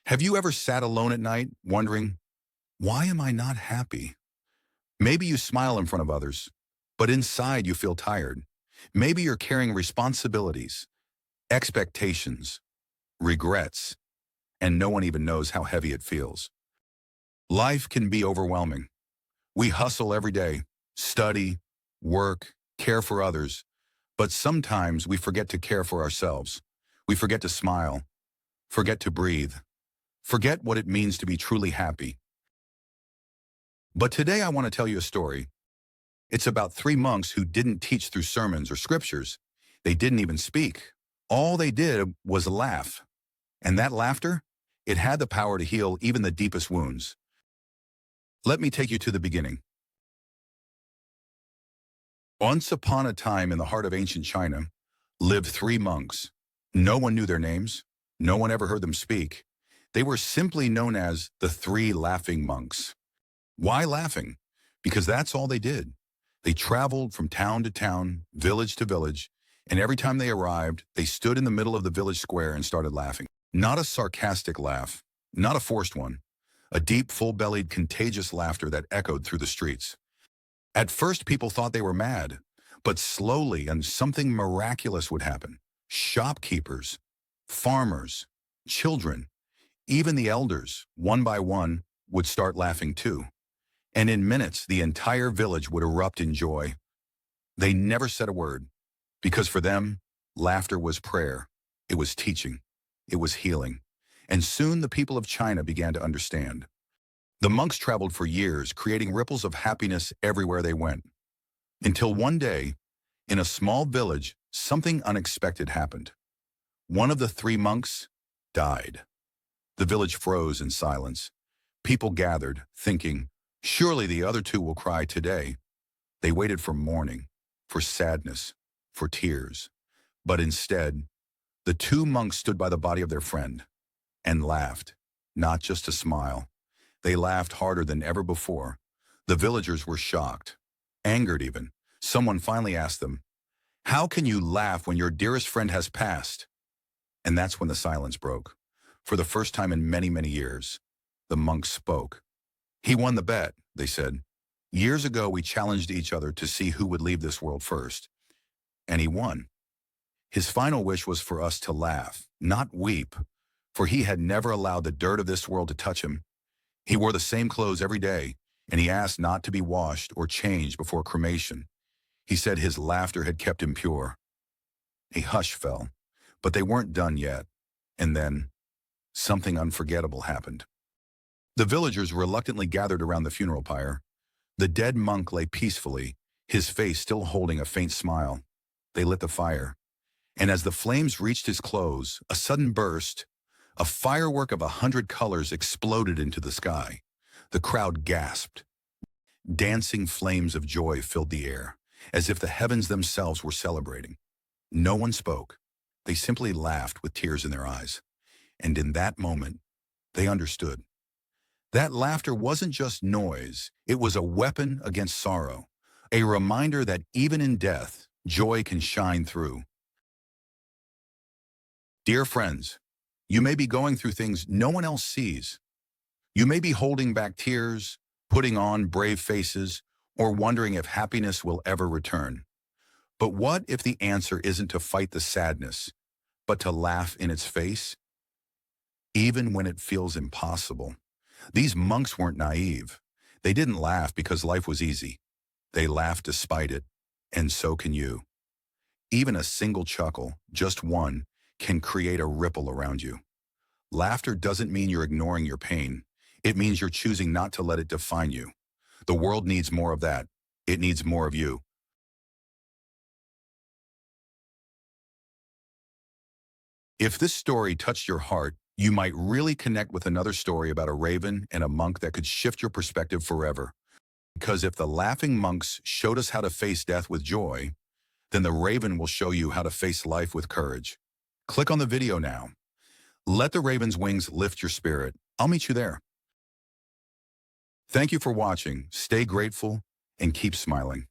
Have you ever sat alone at night wondering, why am I not happy? Maybe you smile in front of others, but inside you feel tired. Maybe you're carrying responsibilities, expectations, regrets, and no one even knows how heavy it feels. Life can be overwhelming. We hustle every day, study, work, care for others, but sometimes we forget to care for ourselves. We forget to smile, forget to breathe, forget what it means to be truly happy. But today I want to tell you a story. It's about three monks who didn't teach through sermons or scriptures. They didn't even speak. All they did was laugh. And that laughter, it had the power to heal even the deepest wounds. Let me take you to the beginning. Once upon a time in the heart of ancient China lived three monks. No one knew their names. No one ever heard them speak. They were simply known as the three laughing monks. Why laughing? Because that's all they did. They traveled from town to town, village to village, and every time they arrived, they stood in the middle of the village square and started laughing. Not a sarcastic laugh, not a forced one, a deep, full-bellied, contagious laughter that echoed through the streets. At first, people thought they were mad, but slowly and something miraculous would happen. Shopkeepers, farmers, children, even the elders, one by one, would start laughing too. And in minutes, the entire village would erupt in joy. They never said a word, because for them, laughter was prayer, it was teaching, it was healing. And soon the people of China began to understand. The monks traveled for years, creating ripples of happiness everywhere they went. Until one day, in a small village, something unexpected happened. One of the three monks died. The village froze in silence. People gathered, thinking, surely the other two will cry today. They waited for mourning, for sadness, for tears. But instead, the two monks stood by the body of their friend and laughed, not just to smile. They laughed harder than ever before. The villagers were shocked, angered even. Someone finally asked them, "How can you laugh when your dearest friend has passed?" And that's when the silence broke. For the first time in many, many years, the monks spoke. "He won the bet," they said. "Years ago, we challenged each other to see who would leave this world first. And he won. His final wish was for us to laugh, not weep, for he had never allowed the dirt of this world to touch him. He wore the same clothes every day, and he asked not to be washed or changed before cremation. He said his laughter had kept him pure." A hush fell, but they weren't done yet. And then, something unforgettable happened. The villagers reluctantly gathered around the funeral pyre. The dead monk lay peacefully, his face still holding a faint smile. They lit the fire, and as the flames reached his clothes, a sudden burst, a firework of 100 colors exploded into the sky. The crowd gasped. Dancing flames of joy filled the air, as if the heavens themselves were celebrating. No one spoke. They simply laughed with tears in their eyes. And in that moment, they understood. That laughter wasn't just noise, it was a weapon against sorrow, a reminder that even in death, joy can shine through. Dear friends, you may be going through things no one else sees. You may be holding back tears, putting on brave faces, or wondering if happiness will ever return. But what if the answer isn't to fight the sadness, but to laugh in its face, even when it feels impossible? These monks weren't naive. They didn't laugh because life was easy. They laughed despite it, and so can you. Even a single chuckle, just one, can create a ripple around you. Laughter doesn't mean you're ignoring your pain. It means you're choosing not to let it define you. The world needs more of that. It needs more of you. If this story touched your heart, you might really connect with another story about a raven and a monk that could shift your perspective forever. Because if the laughing monks showed us how to face death with joy, then the raven will show you how to face life with courage. Click on the video now. Let the raven's wings lift your spirit. I'll meet you there. Thank you for watching. Stay grateful and keep smiling.